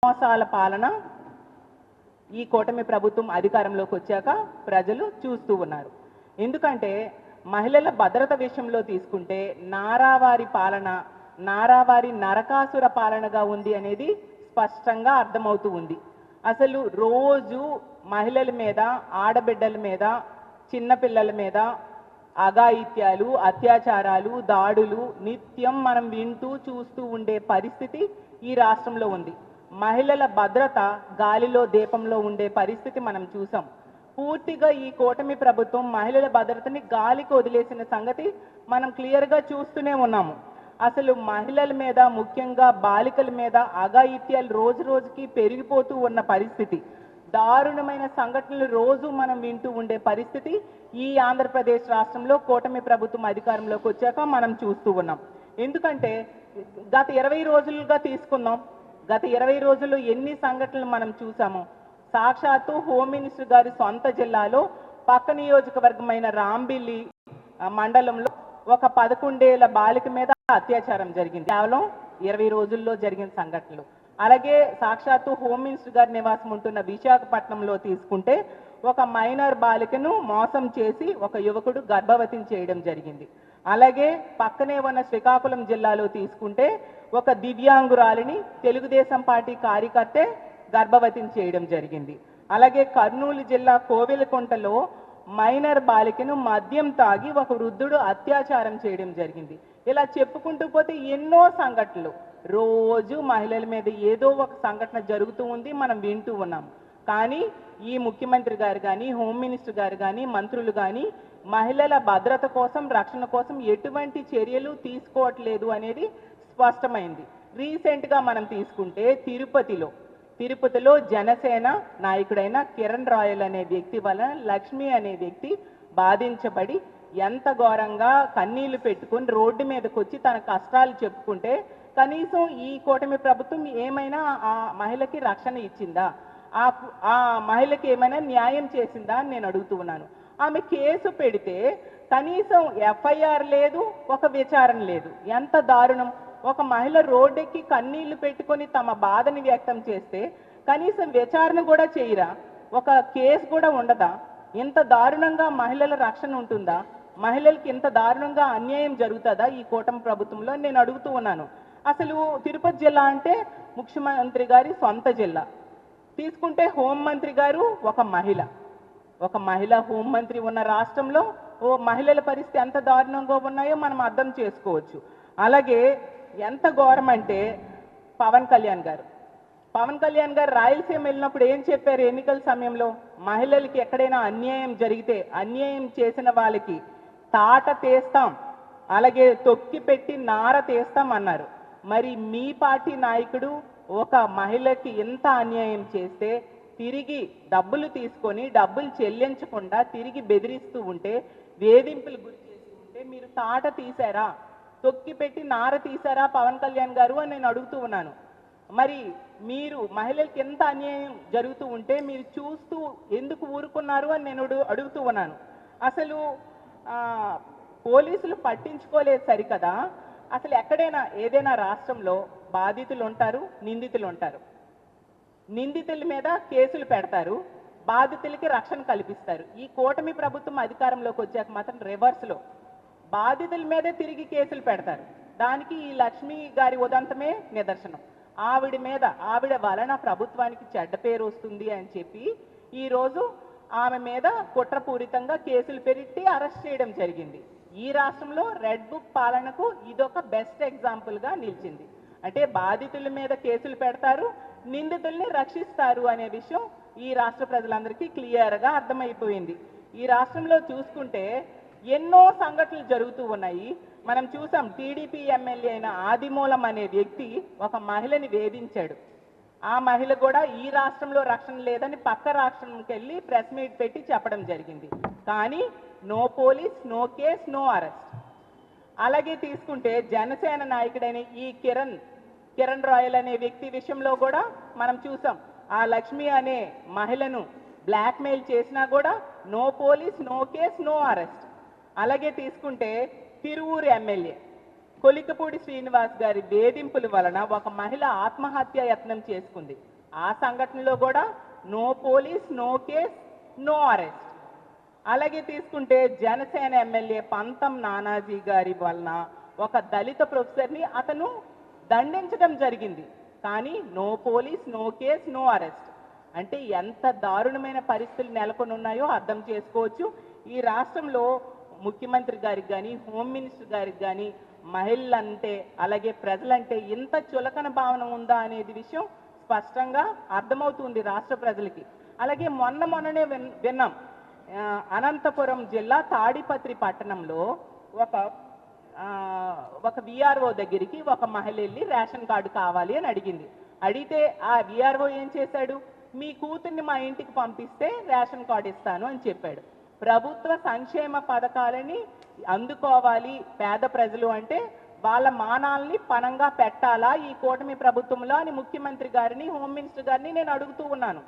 మోసాల పాలన ఈ కూటమి ప్రభుత్వం అధికారంలోకి వచ్చాక ప్రజలు చూస్తూ ఉన్నారు. ఎందుకంటే మహిళల భద్రత విషయంలో తీసుకుంటే నారావారి పాలన, నారావారి నరకాసుర పాలనగా ఉంది అనేది స్పష్టంగా అర్థమవుతూ ఉంది. అసలు రోజు మహిళల మీద, ఆడబిడ్డల మీద, చిన్నపిల్లల మీద అఘాయిత్యాలు, అత్యాచారాలు, దాడులు నిత్యం మనం వింటూ చూస్తూ ఉండే పరిస్థితి ఈ రాష్ట్రంలో ఉంది. మహిళల భద్రత గాలిలో దీపంలో ఉండే పరిస్థితి మనం చూసాం. పూర్తిగా ఈ కూటమి ప్రభుత్వం మహిళల భద్రతని గాలికి వదిలేసిన సంగతి మనం క్లియర్గా చూస్తూనే ఉన్నాము. అసలు మహిళల మీద, ముఖ్యంగా బాలికల మీద అఘాయిత్యాలు రోజు రోజుకి పెరిగిపోతూ ఉన్న పరిస్థితి, దారుణమైన సంఘటనలు రోజు మనం వింటూ ఉండే పరిస్థితి ఈ ఆంధ్రప్రదేశ్ రాష్ట్రంలో కూటమి ప్రభుత్వం అధికారంలోకి వచ్చాక మనం చూస్తూ ఉన్నాం. ఎందుకంటే గత 20 రోజులుగా తీసుకుందాం, గత 20 రోజుల్లో ఎన్ని సంఘటనలు మనం చూసాము. సాక్షాత్తు హోమ్ మినిస్టర్ గారి సొంత జిల్లాలో పక్క నియోజకవర్గమైన రాంబిల్లి మండలంలో ఒక 11 ఏళ్ల బాలిక మీద అత్యాచారం జరిగింది. కేవలం 20 రోజుల్లో జరిగిన సంఘటనలు. అలాగే సాక్షాత్తు హోమ్ మినిస్టర్ గారి నివాసం ఉంటున్న విశాఖపట్నంలో తీసుకుంటే ఒక మైనర్ బాలికను మోసం చేసి ఒక యువకుడు గర్భవతిని చేయడం జరిగింది. అలాగే పక్కనే ఉన్న శ్రీకాకుళం జిల్లాలో తీసుకుంటే ఒక దివ్యాంగురాలిని తెలుగుదేశం పార్టీ కార్యకర్తే గర్భవతిని చేయడం జరిగింది. అలాగే కర్నూలు జిల్లా కోవెలకుంటలో మైనర్ బాలికను మద్యం తాగి ఒక వృద్ధుడు అత్యాచారం చేయడం జరిగింది. ఇలా చెప్పుకుంటూ పోతే ఎన్నో సంఘటనలు, రోజు మహిళల మీద ఏదో ఒక సంఘటన జరుగుతూ ఉంది, మనం వింటూ ఉన్నాం. కానీ ఈ ముఖ్యమంత్రి గారు కానీ, హోమ్ మినిస్టర్ గారు కానీ, మంత్రులు కానీ మహిళల భద్రత కోసం, రక్షణ కోసం ఎటువంటి చర్యలు తీసుకోవట్లేదు అనేది స్పష్టమైంది. రీసెంట్గా మనం తీసుకుంటే తిరుపతిలో జనసేన నాయకుడైన కిరణ్ రాయల్ అనే వ్యక్తి వలన లక్ష్మి అనే వ్యక్తి బాధించబడి ఎంత ఘోరంగా కన్నీళ్లు పెట్టుకుని రోడ్డు మీదకి వచ్చి తన కష్టాలు చెప్పుకుంటే కనీసం ఈ కూటమి ప్రభుత్వం ఏమైనా ఆ మహిళకి రక్షణ ఇచ్చిందా, ఆ మహిళకి ఏమైనా న్యాయం చేసిందా అని నేను అడుగుతూ ఉన్నాను. ఆమె కేసు పెడితే కనీసం ఎఫ్ఐఆర్ లేదు, ఒక విచారణ లేదు. ఎంత దారుణం! ఒక మహిళ రోడ్డెక్కి కన్నీళ్లు పెట్టుకొని తమ బాధని వ్యక్తం చేస్తే కనీసం విచారణ కూడా చేయరా, ఒక కేసు కూడా ఉండదా? ఇంత దారుణంగా మహిళల రక్షణ ఉంటుందా? మహిళలకి ఇంత దారుణంగా అన్యాయం జరుగుతుందా ఈ కూటమి ప్రభుత్వంలో నేను అడుగుతూ ఉన్నాను. అసలు తిరుపతి జిల్లా అంటే ముఖ్యమంత్రి గారి సొంత జిల్లా. తీసుకుంటే హోంమంత్రి గారు ఒక మహిళ హోంమంత్రి ఉన్న రాష్ట్రంలో మహిళల పరిస్థితి ఎంత దారుణంగా ఉన్నాయో మనం అర్థం చేసుకోవచ్చు. అలాగే ఎంత ఘోరం అంటే పవన్ కళ్యాణ్ గారు రాయలసీమ వెళ్ళినప్పుడు ఏం చెప్పారు? ఎన్నికల సమయంలో మహిళలకి ఎక్కడైనా అన్యాయం జరిగితే, అన్యాయం చేసిన వాళ్ళకి తాట తీస్తాం, అలాగే తొక్కి పెట్టి నార తీస్తాం అన్నారు. మరి మీ పార్టీ నాయకుడు ఒక మహిళకి ఎంత అన్యాయం చేస్తే తిరిగి డబ్బులు తీసుకొని డబ్బులు చెల్లించకుండా తిరిగి బెదిరిస్తూ ఉంటే, వేధింపులు గురి చేస్తూ ఉంటే మీరు తాట తీశారా, తొక్కి పెట్టి నార తీశారా పవన్ కళ్యాణ్ గారు అని నేను అడుగుతూ ఉన్నాను. మరి మీరు మహిళలకి ఎంత అన్యాయం జరుగుతూ ఉంటే మీరు చూస్తూ ఎందుకు ఊరుకున్నారు అని నేను అడుగుతూ ఉన్నాను. అసలు పోలీసులు పట్టించుకోలేదు సరికదా? అసలు ఎక్కడైనా ఏదైనా రాష్ట్రంలో బాధితులు ఉంటారు, నిందితులు ఉంటారు. నిందితుల మీద కేసులు పెడతారు, బాధితులకి రక్షణ కల్పిస్తారు. ఈ కూటమి ప్రభుత్వం అధికారంలోకి వచ్చాక మాత్రం రివర్స్లో బాధితుల మీదే తిరిగి కేసులు పెడతారు. దానికి ఈ లక్ష్మి గారి ఉదంతమే నిదర్శనం. ఆవిడ వలన ప్రభుత్వానికి చెడ్డ పేరు వస్తుంది అని చెప్పి ఈరోజు ఆమె మీద కుట్రపూరితంగా కేసులు పెట్టి అరెస్ట్ చేయడం జరిగింది. ఈ రాష్ట్రంలో రెడ్ బుక్ పాలనకు ఇదొక బెస్ట్ ఎగ్జాంపుల్గా నిలిచింది. అంటే బాధితుల మీద కేసులు పెడతారు, నిందితుల్ని రక్షిస్తారు అనే విషయం ఈ రాష్ట్ర ప్రజలందరికీ క్లియర్గా అర్థమైపోయింది. ఈ రాష్ట్రంలో చూసుకుంటే ఎన్నో సంఘటనలు జరుగుతూ ఉన్నాయి. మనం చూసాం, టీడీపీ ఎమ్మెల్యే అయిన ఆదిమూలం అనే వ్యక్తి ఒక మహిళని వేధించాడు. ఆ మహిళ కూడా ఈ రాష్ట్రంలో రక్షణ లేదని పక్క రాష్ట్రంకి వెళ్ళి ప్రెస్ మీట్ పెట్టి చెప్పడం జరిగింది. కానీ no police, no case, no arrest. అలాగే తీసుకుంటే జనసేన నాయకుడైన ఈ కిరణ్ రాయల్ అనే వ్యక్తి విషయంలో కూడా మనం చూసాం, ఆ లక్ష్మి అనే మహిళను బ్లాక్మెయిల్ చేసినా కూడా no police, no case, no arrest. అలాగే తీసుకుంటే తిరువూరు ఎమ్మెల్యే కొలికపూడి శ్రీనివాస్ గారి వేధింపుల వలన ఒక మహిళ ఆత్మహత్య యత్నం చేసుకుంది. ఆ సంఘటనలో కూడా no police, no case, no arrest. అలాగే తీసుకుంటే జనసేన ఎమ్మెల్యే పంతం నానాజీ గారి వలన ఒక దళిత ప్రొఫెసర్ని అతను దండించడం జరిగింది. కానీ no police, no case, no arrest. అంటే ఎంత దారుణమైన పరిస్థితులు నెలకొని ఉన్నాయో అర్థం చేసుకోవచ్చు. ఈ రాష్ట్రంలో ముఖ్యమంత్రి గారికి కానీ, హోమ్ మినిస్టర్ గారికి కానీ మహిళలంటే అలాగే ప్రజలంటే ఇంత చులకన భావన ఉందా అనేది విషయం స్పష్టంగా అర్థమవుతుంది రాష్ట్ర ప్రజలకి. అలాగే మొన్ననే విన్నాం, అనంతపురం జిల్లా తాడిపత్రి పట్టణంలో ఒక విఆర్ఓ దగ్గరికి ఒక మహిళ వెళ్ళి రేషన్ కార్డు కావాలి అని అడిగింది. అడిగితే ఆ విఆర్ఓ ఏం చేశాడు, మీ కూతుర్ని మా ఇంటికి పంపిస్తే రేషన్ కార్డు ఇస్తాను అని చెప్పాడు. ప్రభుత్వ సంక్షేమ పథకాలని అందుకోవాలి పేద ప్రజలు అంటే వాళ్ళ మానాల్ని పణంగా పెట్టాలా ఈ కూటమి ప్రభుత్వంలో అని ముఖ్యమంత్రి గారిని, హోమ్ మినిస్టర్ గారిని నేను అడుగుతూ ఉన్నాను.